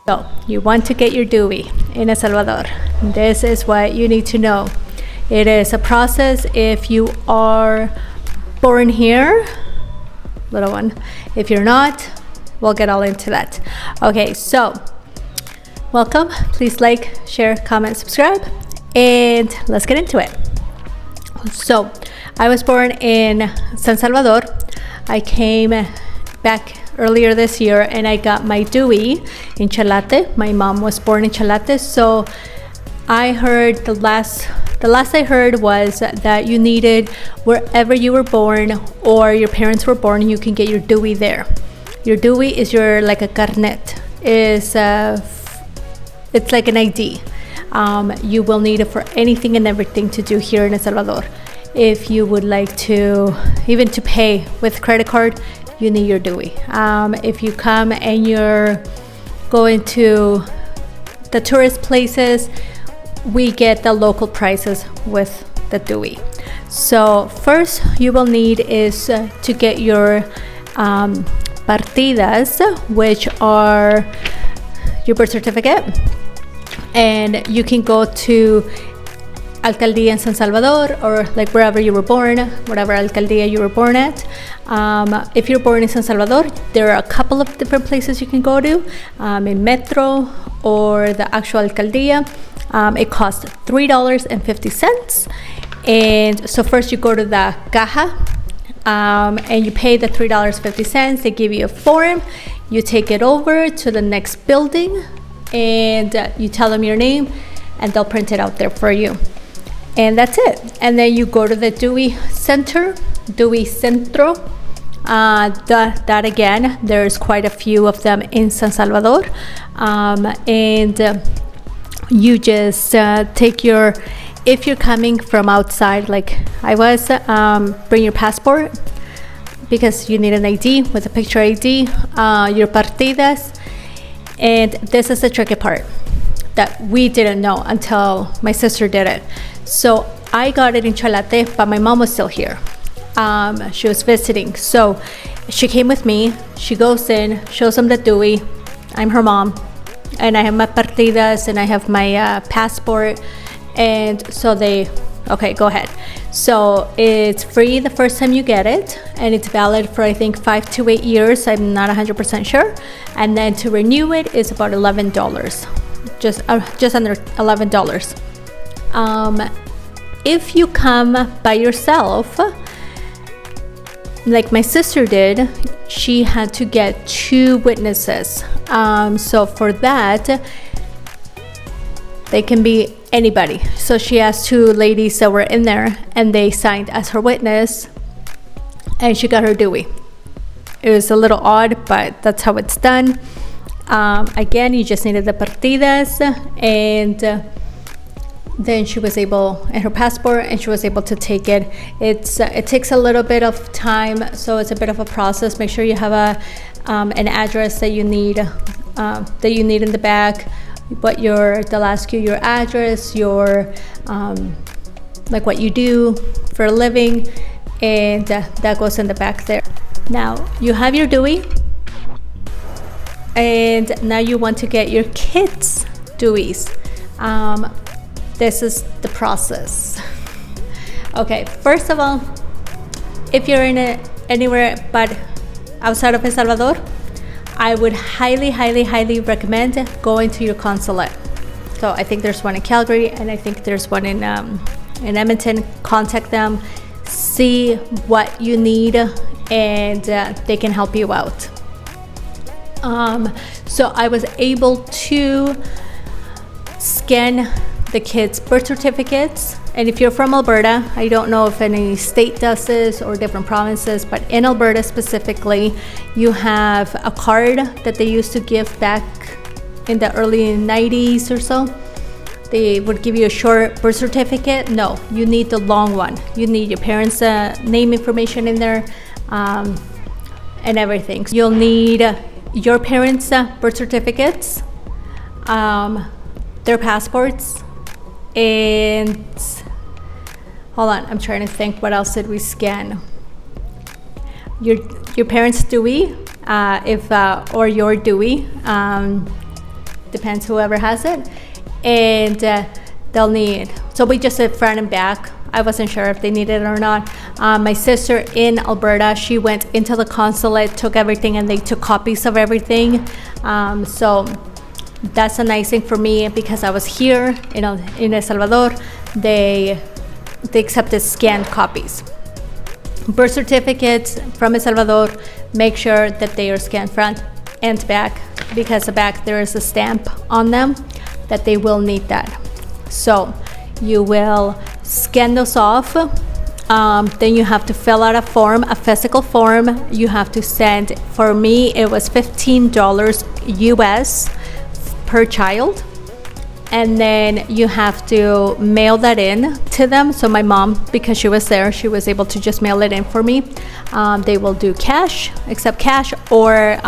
So you want to get your DUI in El Salvador. This is what you need to know. It is a process if you are born here, little one. If you're not, we'll get all into that. Okay, so welcome. Please like, share, comment, subscribe, and let's get into it. So I was born in San Salvador. I came back earlier this year and I got my DUI in Chalate. My mom was born in Chalate, so I heard the last I heard was that you needed, wherever you were born or your parents were born, you can get your DUI there. Your DUI is like a carnet. It's like an ID. You will need it for anything and everything to do here in El Salvador. If you would like to, even to pay with credit card, you need your DUI. If you come and you're going to the tourist places, we get the local prices with the DUI. So first you will need is to get your partidas, which are your birth certificate, and you can go to Alcaldía in San Salvador, or like wherever you were born, whatever alcaldía you were born at. If you're born in San Salvador, there are a couple of different places you can go to, in Metro or the actual alcaldía. It costs $3.50, and so first you go to the caja, and you pay the $3.50. They give you a form, you take it over to the next building, and you tell them your name, and they'll print it out there for you. And that's it. And then you go to the DUI Center, DUI Centro. That again, there's quite a few of them in San Salvador. And you just take your, if you're coming from outside, like I was, bring your passport, because you need an ID with a picture ID, your partidas. And this is the tricky part that we didn't know until my sister did it. So I got it in Chalate, but my mom was still here. She was visiting. So she came with me. She goes in, shows them the DUI. I'm her mom, and I have my partidas, and I have my passport. And so they, okay, go ahead. So it's free the first time you get it, and it's valid for I think 5 to 8 years. I'm not 100% sure. And then to renew it is about $11, just under $11. If you come by yourself, like my sister did, she had to get 2 witnesses. So for that, they can be anybody. So she has 2 ladies that were in there, and they signed as her witness, and she got her DUI. It was a little odd, but that's how it's done. Again, you just needed the partidas, and then she was able, and her passport, and she was able to take it. It takes a little bit of time, so it's a bit of a process. Make sure you have an address that you need in the back. But they'll ask you your address, your like what you do for a living, and that goes in the back there. Now you have your DUI, and now you want to get your kids' DUIs. This is the process. Okay, first of all, if you're in anywhere but outside of El Salvador, I would highly, highly, highly recommend going to your consulate. So I think there's one in Calgary, and I think there's one in Edmonton. Contact them, see what you need, and they can help you out. So I was able to scan the kids' birth certificates. And if you're from Alberta, I don't know if any state does this or different provinces, but in Alberta specifically, you have a card that they used to give back in the early 90s or so. They would give you a short birth certificate. No, you need the long one. You need your parents' name information in there, and everything. You'll need your parents' birth certificates, their passports, and hold on, I'm trying to think, what else did we scan? Your parents' DUI, or your DUI, depends whoever has it. And they'll need, so we just did front and back. I wasn't sure if they needed it or not. My sister in Alberta, she went into the consulate, took everything, and they took copies of everything. So that's a nice thing for me, because I was here in El Salvador. They accepted scanned copies. Birth certificates from El Salvador, make sure that they are scanned front and back, because the back there is a stamp on them that they will need that. So you will scan those off. Then you have to fill out a form, a physical form. You have to send, for me, it was $15 US per child. And then you have to mail that in to them. So my mom, because she was there, she was able to just mail it in for me. They will do cash, accept cash or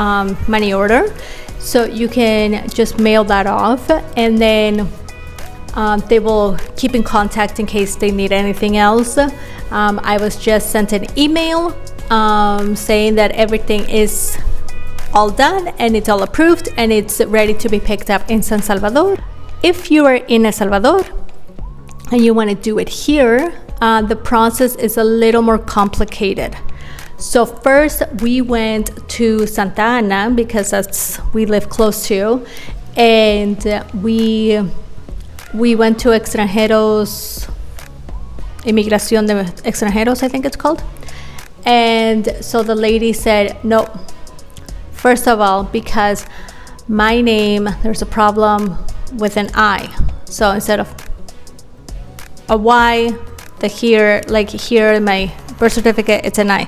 money order. So you can just mail that off, and then they will keep in contact in case they need anything else. I was just sent an email saying that everything is all done and it's all approved and it's ready to be picked up in San Salvador. If you are in El Salvador and you want to do it here, the process is a little more complicated. So first we went to Santa Ana, because we live close to, and we went to Extranjeros, Inmigración de Extranjeros, I think it's called. And so the lady said, no, first of all, because my name, there's a problem with an I. So instead of a Y, here in my birth certificate, it's an I.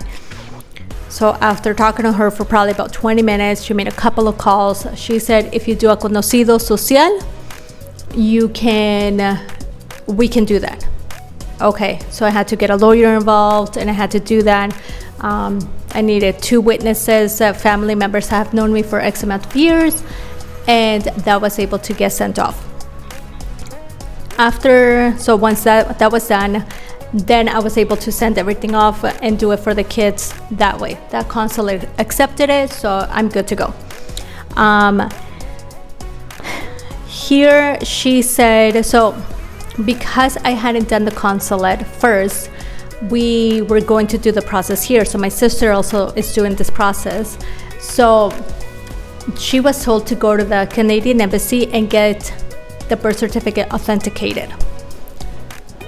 So after talking to her for probably about 20 minutes, she made a couple of calls. She said, if you do a conocido social, we can do that. Okay, so I had to get a lawyer involved, and I had to do that. I needed 2 witnesses, family members have known me for X amount of years, and that was able to get sent off. So once that was done, then I was able to send everything off and do it for the kids that way. That consulate accepted it, so I'm good to go. Here she said, so because I hadn't done the consulate first, we were going to do the process here. So my sister also is doing this process. So she was told to go to the Canadian Embassy and get the birth certificate authenticated.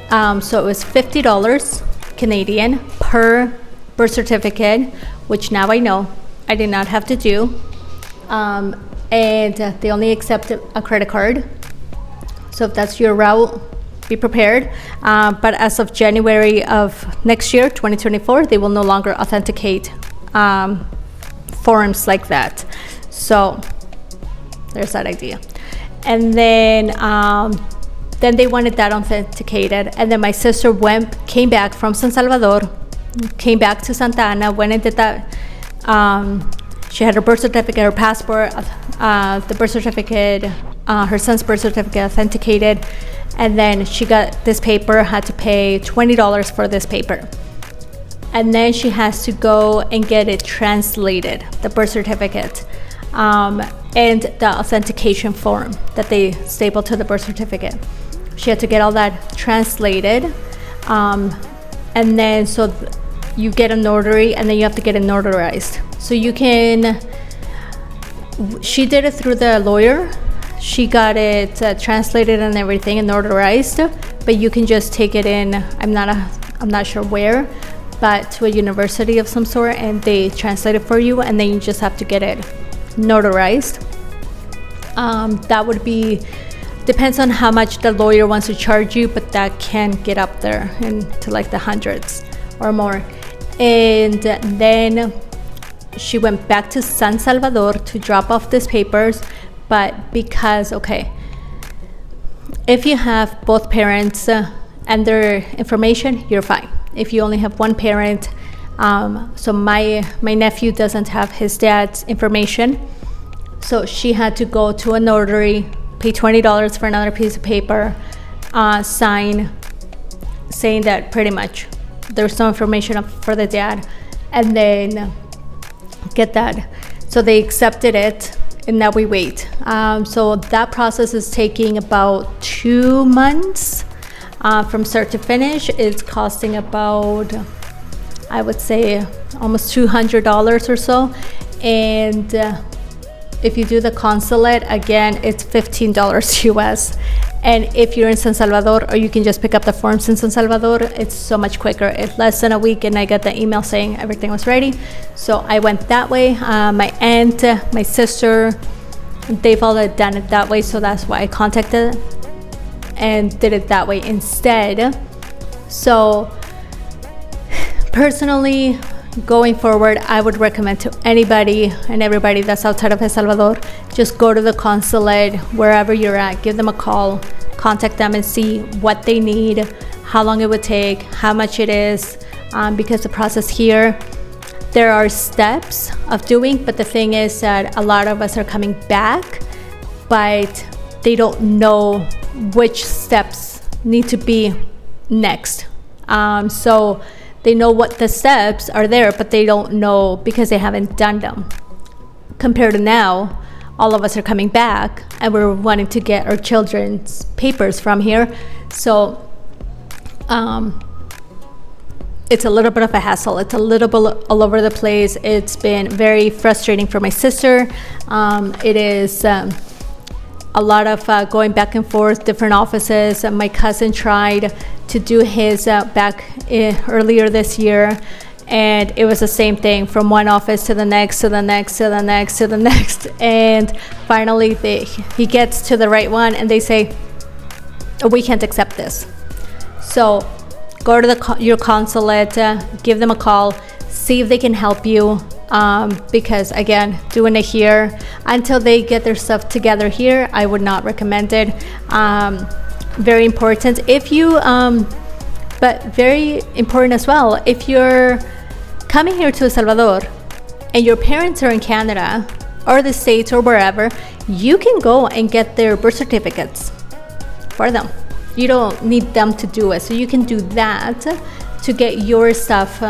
So it was $50 Canadian per birth certificate, which now I know I did not have to do. And they only accept a credit card. So if that's your route, be prepared. But as of January of next year, 2024, they will no longer authenticate forms like that. So there's that idea. And then they wanted that authenticated. And then my sister came back from San Salvador, came back to Santa Ana, went and did that. She had her birth certificate, her passport, the birth certificate, her son's birth certificate authenticated. And then she got this paper, had to pay $20 for this paper. And then she has to go and get it translated, the birth certificate, and the authentication form that they staple to the birth certificate. She had to get all that translated. And then so you get a notary, and then you have to get it notarized. So she did it through the lawyer. She got it translated and everything and notarized, but you can just take it in, I'm not sure where, but to a university of some sort, and they translate it for you, and then you just have to get it notarized. That would be, depends on how much the lawyer wants to charge you, but that can get up there into like the hundreds or more. And then she went back to San Salvador to drop off these papers. But because, if you have both parents and their information, you're fine. If you only have one parent, so my nephew doesn't have his dad's information, so she had to go to a notary, pay $20 for another piece of paper, sign, saying that pretty much there's no information for the dad, and then get that. So they accepted it. and now we wait. So that process is taking about 2 months from start to finish. It's costing about, I would say, almost $200 or so. And if you do the consulate, again, it's $15 US. And if you're in San Salvador, or you can just pick up the forms in San Salvador, it's so much quicker. It's less than a week, and I got the email saying everything was ready. So I went that way. My aunt, my sister, they've all done it that way, so that's why I contacted and did it that way instead. So personally, going forward, I would recommend to anybody and everybody that's outside of El Salvador, just go to the consulate wherever you're at, give them a call, contact them and see what they need, how long it would take, how much it is, because the process here, there are steps of doing, but the thing is that a lot of us are coming back, but they don't know which steps need to be next. So they know what the steps are there, but they don't know because they haven't done them. Compared to now, all of us are coming back and we're wanting to get our children's papers from here. So it's a little bit of a hassle. It's a little bit all over the place. It's been very frustrating for my sister. It is a lot of going back and forth, different offices. My cousin tried to do his back earlier this year, and it was the same thing, from one office to the next, to the next, to the next, to the next. And finally he gets to the right one and they say, oh, we can't accept this. So go to your consulate, give them a call, see if they can help you. Because again, doing it here until they get their stuff together here, I would not recommend it. Very important if you but very important as well, if you're coming here to El Salvador and your parents are in Canada or the States or wherever, you can go and get their birth certificates for them. You don't need them to do it, so you can do that to get your stuff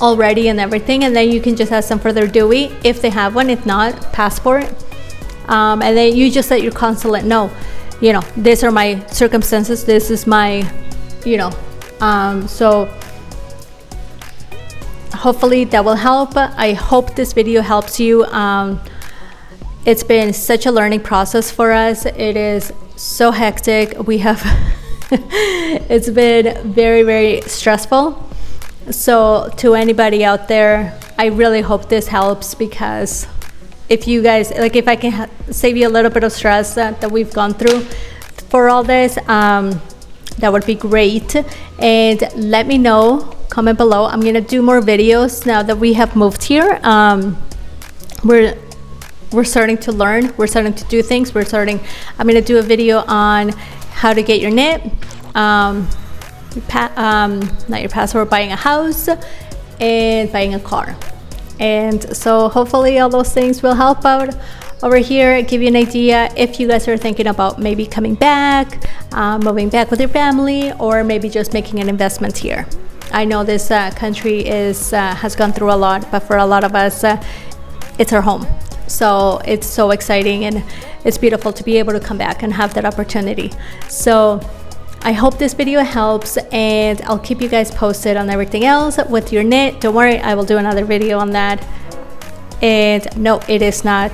already and everything, and then you can just ask them for their DUI if they have one, if not, passport, and then you just let your consulate know, you know, these are my circumstances, this is my, you know, so hopefully that will help. I hope this video helps you. It's been such a learning process for us. It is so hectic. We have it's been very, very stressful. So to anybody out there, I really hope this helps, because if you guys, like, if I can save you a little bit of stress that we've gone through for all this, that would be great. And let me know, comment below. I'm gonna do more videos now that we have moved here. We're starting to learn, we're starting to do things, I'm gonna do a video on how to get your NIT, not your passport, buying a house and buying a car. And so hopefully all those things will help out over here, give you an idea if you guys are thinking about maybe coming back, moving back with your family, or maybe just making an investment here. I know this country has gone through a lot, but for a lot of us, it's our home. So it's so exciting and it's beautiful to be able to come back and have that opportunity. So I hope this video helps, and I'll keep you guys posted on everything else with your NIT. Don't worry, I will do another video on that. And no, it is not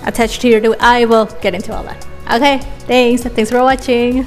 attached to your DUI. I will get into all that. Okay, thanks for watching.